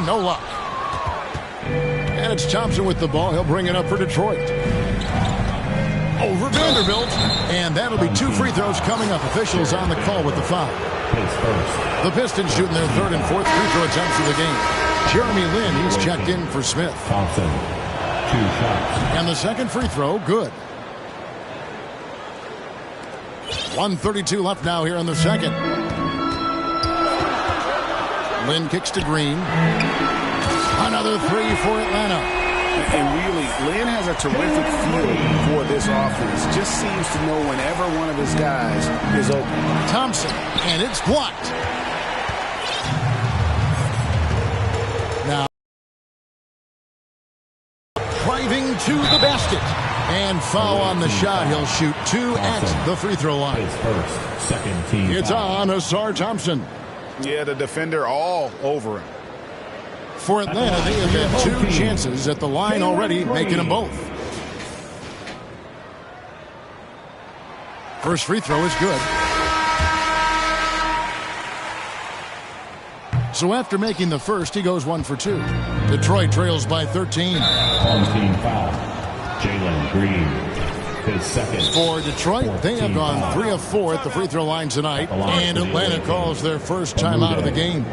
no luck. And it's Thompson with the ball. He'll bring it up for Detroit. Over Vanderbilt. And that'll be 2 free throws coming up. Officials on the call with the foul. The Pistons shooting their 3rd and 4th free throw attempts of the game. Jeremy Lin, he's checked in for Smith. Thompson, 2 shots. And the 2nd free throw, good. 1:32 left now here in the 2nd. Lin kicks to Green. Another 3 for Atlanta. And really, Lin has a terrific feel for this offense. Just seems to know whenever one of his guys is open. Thompson, and it's blocked. Now, driving to the basket. And foul on the shot. He'll shoot 2 at the free throw line. His first, 2nd team. It's on Asar Thompson. Yeah, the defender all over him. For Atlanta, they have had 2 chances at the line already, making them both. First free throw is good. So after making the first, he goes 1 for 2. Detroit trails by 13. On team foul. Jalen Green, his 2nd. For Detroit, they have gone 3 of 4 at the free throw line tonight, and Atlanta calls their first time out of the game.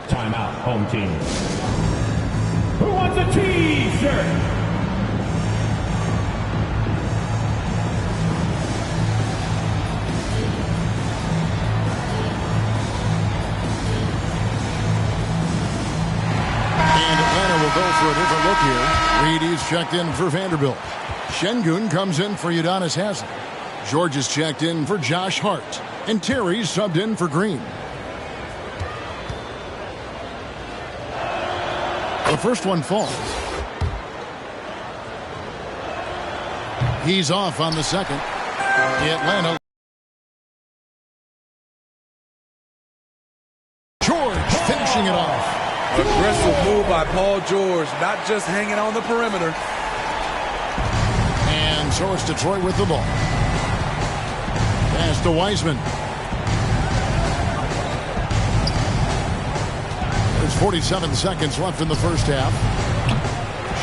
Timeout, home team. Who wants a T-shirt? Go for a different look here. Reedy's checked in for Vanderbilt. Şengün comes in for Udonis Haslem. George is checked in for Josh Hart. And Terry's subbed in for Green. The first one falls. He's off on the 2nd. Atlanta. George finishing it off. Aggressive move by Paul George, not just hanging on the perimeter. And so it's Detroit with the ball. Pass to Wiseman. There's 47 seconds left in the first half.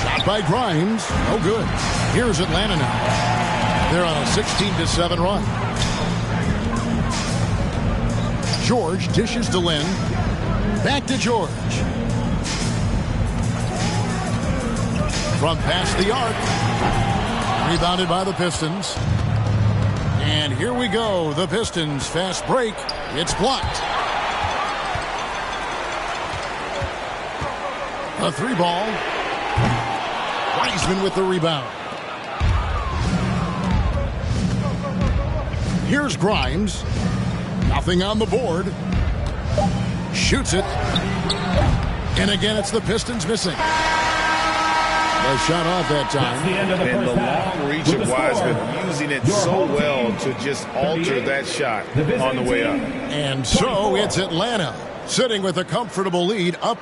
Shot by Grimes. No good. Here's Atlanta now. They're on a 16-7 run. George dishes to Lin. Back to George. From past the arc. Rebounded by the Pistons. And here we go. The Pistons fast break. It's blocked. A 3 ball. Wiseman with the rebound. Here's Grimes. Nothing on the board. Shoots it. And again, it's the Pistons missing. A shot off that time. And the long reach of Wiseman, using it so well to just alter that shot on the way up. And so it's Atlanta sitting with a comfortable lead up.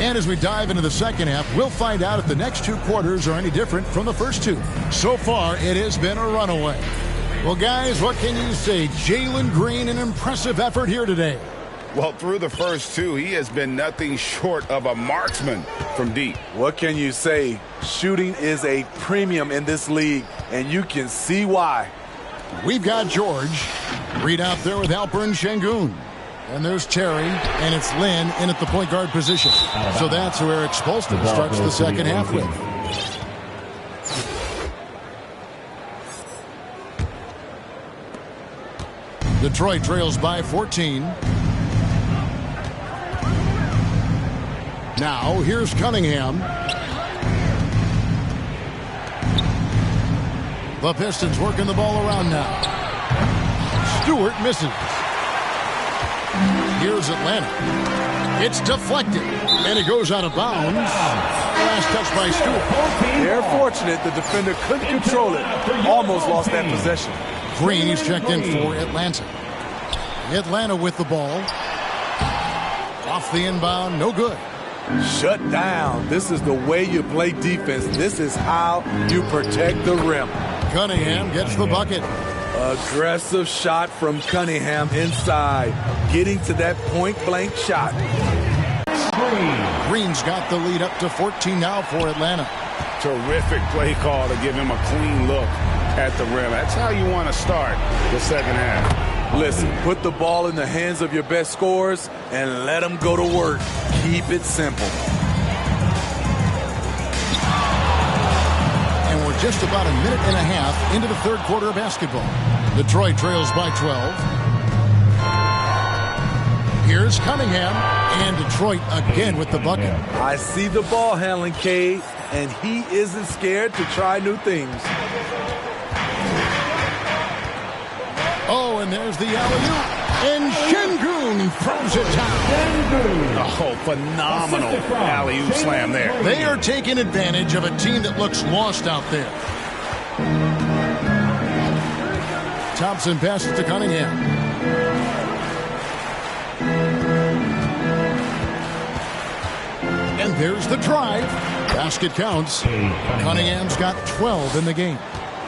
And as we dive into the second half, we'll find out if the next 2 quarters are any different from the first 2. So far, it has been a runaway. Well, guys, what can you say? Jalen Green, an impressive effort here today. Well, through the first 2, he has been nothing short of a marksman from deep. What can you say? Shooting is a premium in this league, and you can see why. We've got George. Reed out there with Alperen Şengün. And there's Terry, and it's Lin in at the point guard position. So that's who Eric Spoelstra starts the second half with. Detroit trails by 14. Now, here's Cunningham. The Pistons working the ball around now. Stewart misses. Here's Atlanta. It's deflected, and it goes out of bounds. Last touch by Stewart. They're fortunate the defender couldn't control it. Almost lost that possession. Green is checked in for Atlanta. Atlanta with the ball. Off the inbound, no good. Shut down. This is the way you play defense. This is how you protect the rim. Cunningham gets the bucket. Aggressive shot from Cunningham inside, getting to that point-blank shot. Green's got the lead up to 14 now for Atlanta. Terrific play call to give him a clean look at the rim. That's how you want to start the second half. Listen, put the ball in the hands of your best scorers and let them go to work. Keep it simple. And we're just about a minute and a half into the third quarter of basketball. Detroit trails by 12. Here's Cunningham, and Detroit again with the bucket. I see the ball handling, Cade, and he isn't scared to try new things. Oh, and there's the alley-oop. And Şengün throws it down. Oh, phenomenal alley-oop slam there. They are taking advantage of a team that looks lost out there. Thompson passes to Cunningham. And there's the drive. Basket counts. Cunningham's got 12 in the game.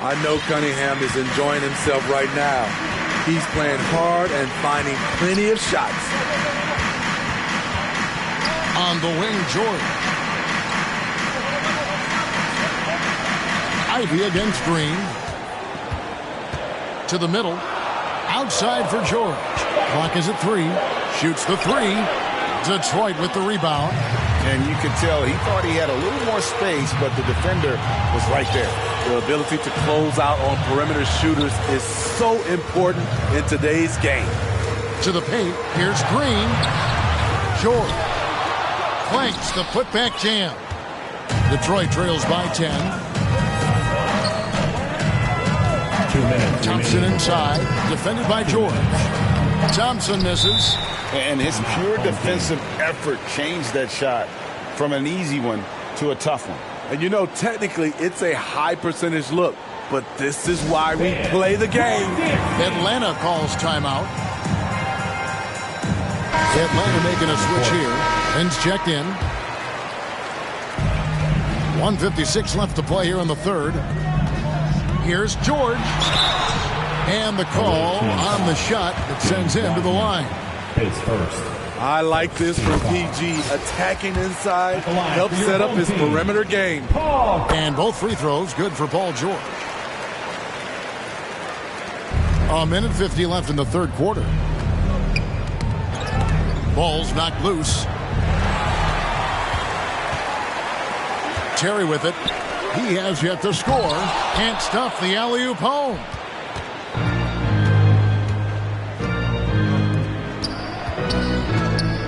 I know Cunningham is enjoying himself right now. He's playing hard and finding plenty of shots. On the wing, George. Ivy against Green. To the middle. Outside for George. Clock is at 3. Shoots the 3. Detroit with the rebound. And you could tell he thought he had a little more space, but the defender was right there. The ability to close out on perimeter shooters is so important in today's game. To the paint, here's Green. George clanks the putback jam. Detroit trails by 10. 2 minutes. Thompson inside, defended by George. Thompson misses. And his pure defensive effort changed that shot from an easy one to a tough one. And you know, technically, it's a high percentage look, but this is why we play the game. Atlanta calls timeout. Atlanta making a switch here. Ben's checked in. 1:56 left to play here in the third. Here's George. And the call on the shot that sends him to the line. His first. I like this from PG. Attacking inside, helps set up his perimeter game. And both free throws good for Paul George. A minute 50 left in the third quarter. Ball's knocked loose. Terry with it. He has yet to score. Can't stuff the alley-oop home.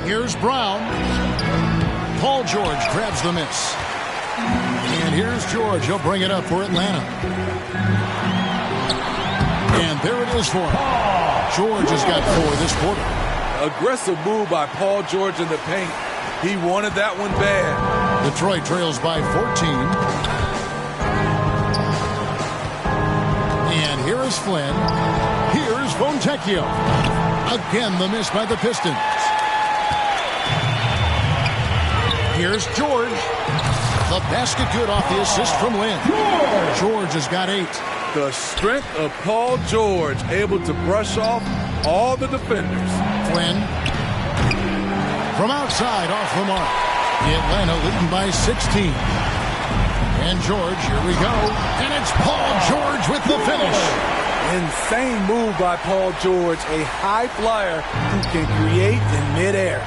Here's Brown. Paul George grabs the miss. And here's George. He'll bring it up for Atlanta. And there it is for him. George has got 4 this quarter. Aggressive move by Paul George in the paint. He wanted that one bad. Detroit trails by 14. And here is Flynn. Here's Fontecchio. Again, the miss by the Pistons. Here's George. The basket good off the assist from Lynn. George has got 8. The strength of Paul George, able to brush off all the defenders. Flynn. From outside, off the mark. Atlanta leading by 16. And George, here we go. And it's Paul George with the finish. Insane move by Paul George, a high flyer who can create in midair.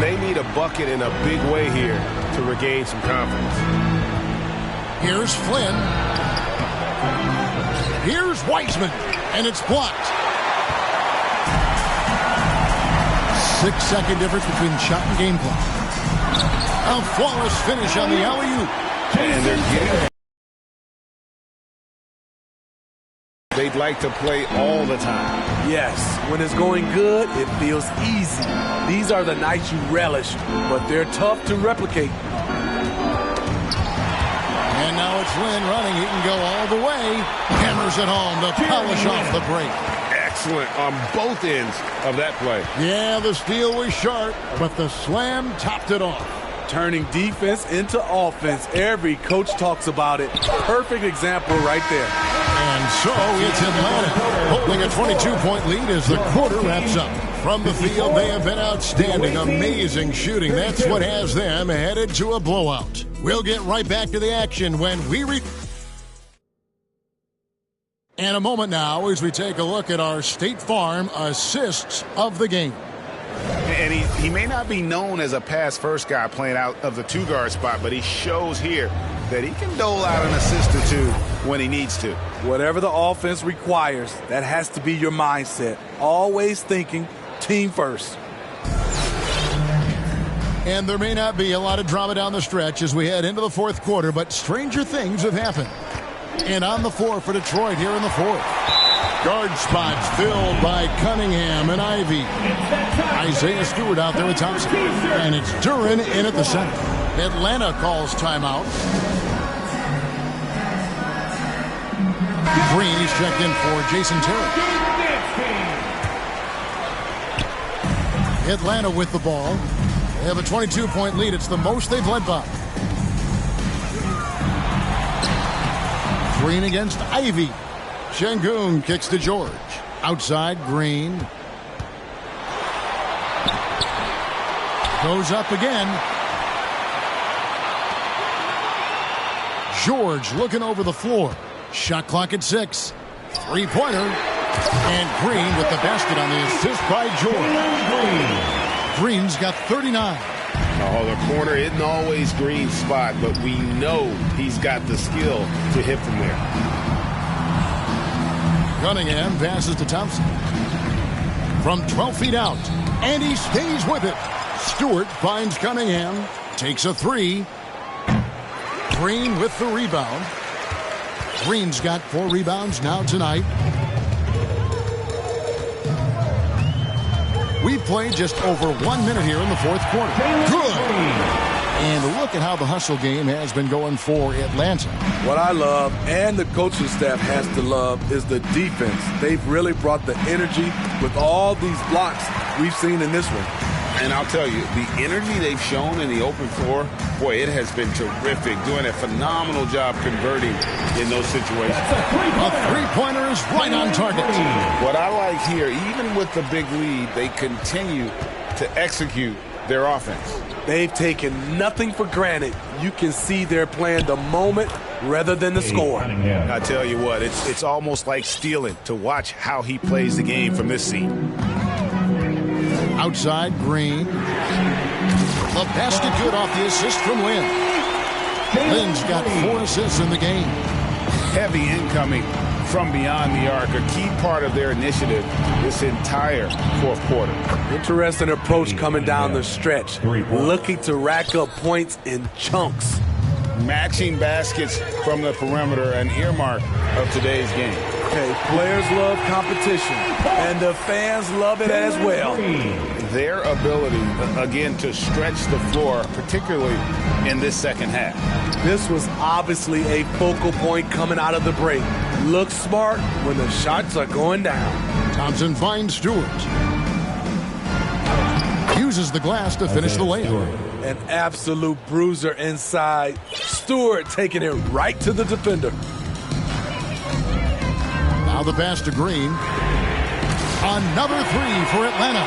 They need a bucket in a big way here to regain some confidence. Here's Flynn. Here's Wiseman. And it's blocked. 6-second difference between shot and game clock. A flawless finish on the alley-oop. And they're getting it. They'd like to play all the time. Yes, when it's going good, it feels easy. These are the nights you relish, but they're tough to replicate. And now it's Lynn running. He can go all the way. Hammers it home to polish off the break. excellent on both ends of that play. Yeah, the steal was sharp, but the slam topped it off. Turning defense into offense. Every coach talks about it. Perfect example right there. And so it's Atlanta holding a 22-point lead as the quarter wraps up. From the field, they have been outstanding. Amazing shooting. That's what has them headed to a blowout. We'll get right back to the action when we in a moment now as we take a look at our State Farm assists of the game. And he may not be known as a pass-first guy playing out of the two-guard spot, but he shows here that he can dole out an assist or two when he needs to. Whatever the offense requires, that has to be your mindset. Always thinking team first. And there may not be a lot of drama down the stretch as we head into the fourth quarter, but stranger things have happened. And on the floor for Detroit here in the fourth. Guard spots filled by Cunningham and Ivy. Isaiah Stewart out there with Thompson. And it's Duren in at the center. Atlanta calls timeout. Green is checked in for Jason Terry. Atlanta with the ball. They have a 22-point lead. It's the most they've led by. Green against Ivy. Şengün kicks to George. Outside, Green. Goes up again. George looking over the floor. Shot clock at 6. Three-pointer. And Green with the basket on the assist by George. Green's got 39. Oh, the corner isn't always Green's spot, but we know he's got the skill to hit from there. Cunningham passes to Thompson. From 12 feet out. And he stays with it. Stewart finds Cunningham. Takes a three. Green with the rebound. Green's got 4 rebounds now tonight. We've played just over 1 minute here in the fourth quarter. Good. And look at how the hustle game has been going for Atlanta. What I love, and the coaching staff has to love, is the defense. They've really brought the energy with all these blocks we've seen in this one. And I'll tell you, the energy they've shown in the open floor, boy, it has been terrific. Doing a phenomenal job converting in those situations. A three-pointer is right on target. What I like here, even with the big lead, they continue to execute their offense. They've taken nothing for granted. You can see they're playing the moment rather than the score. I tell you what, it's almost like stealing to watch how he plays the game from this seat. Outside, Green. The basket good off the assist from Lynn. Lynn's got 4 assists in the game. Heavy incoming from beyond the arc, a key part of their initiative this entire fourth quarter. Interesting approach coming down the stretch. Looking to rack up points in chunks. Matching baskets from the perimeter, an earmark of today's game. Okay, players love competition, and the fans love it as well. Their ability, again, to stretch the floor, particularly in this second half. This was obviously a focal point coming out of the break. Look smart when the shots are going down. Thompson finds Stewart. Uses the glass to finish the layup. An absolute bruiser inside. Stewart taking it right to the defender. Now the pass to Green. Another three for Atlanta.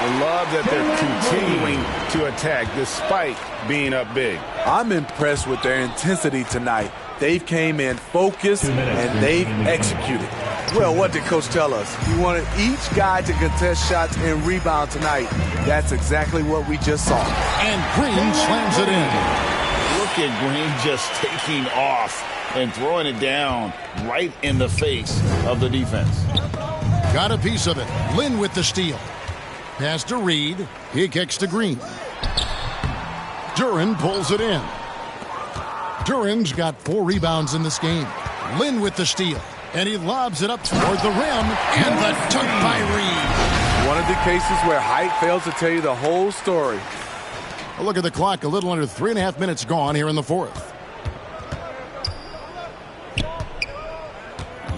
I love that they're continuing to attack despite being up big. I'm impressed with their intensity tonight. They've came in focused and they've executed. Well, what did Coach tell us? He wanted each guy to contest shots and rebound tonight. That's exactly what we just saw. And Green slams it in. Look at Green just taking off and throwing it down right in the face of the defense. Got a piece of it. Lynn with the steal. Pass to Reed. He kicks to Green. Duren pulls it in. Duren's got 4 rebounds in this game. Lynn with the steal. And he lobs it up toward the rim. And the dunk by Reed. One of the cases where height fails to tell you the whole story. A look at the clock. A little under 3.5 minutes gone here in the fourth.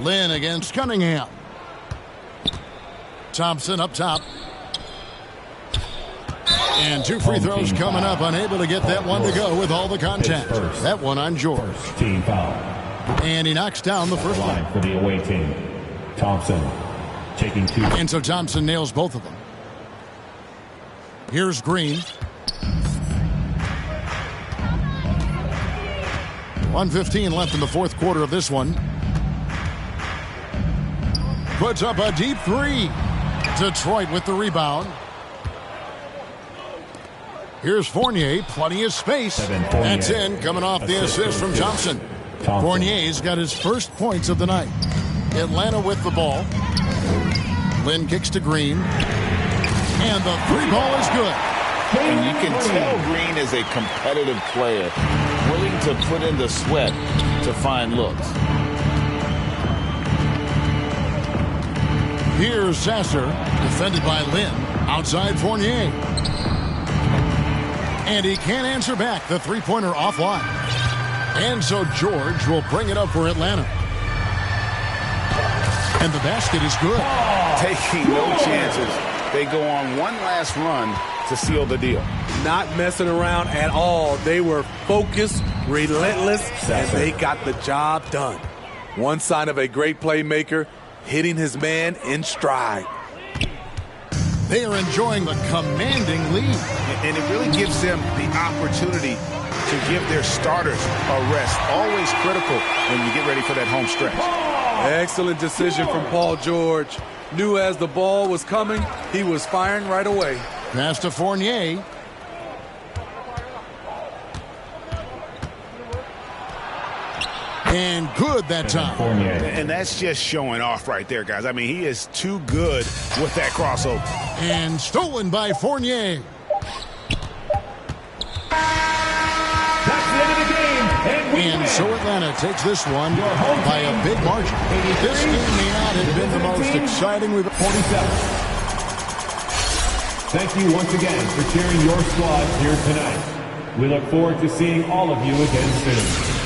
Lynn against Cunningham. Thompson up top. And 2 free throws coming up. Unable to get that one to go with all the contact. That one on George. First team foul. And he knocks down the first one. Line for the away team. Thompson taking 2. And so Thompson nails both of them. Here's Green. 1:15 left in the fourth quarter of this one. Puts up a deep 3. Detroit with the rebound. Here's Fournier, plenty of space. That's in, coming off the assist from Thompson. Fournier's got his first points of the night. Atlanta with the ball. Lynn kicks to Green. And the 3 ball is good. And you can tell Green is a competitive player, willing to put in the sweat to find looks. Here's Sasser, defended by Lynn, outside Fournier. And he can't answer back, the three-pointer offline. And so George will bring it up for Atlanta. And the basket is good. Taking no chances. They go on one last run to seal the deal. Not messing around at all. They were focused, relentless, and they got the job done. One sign of a great playmaker, hitting his man in stride. They are enjoying the commanding lead. And it really gives them the opportunity to give their starters a rest. Always critical when you get ready for that home stretch. Excellent decision from Paul George. Knew as the ball was coming, he was firing right away. Pass to Fournier. And good that time. And that's just showing off right there, guys. I mean, he is too good with that crossover. And stolen by Fournier. That's the end of the game. And so Atlanta takes this one by a big margin. This game may not have been the most exciting we've 47. Thank you once again for cheering your squad here tonight. We look forward to seeing all of you again soon.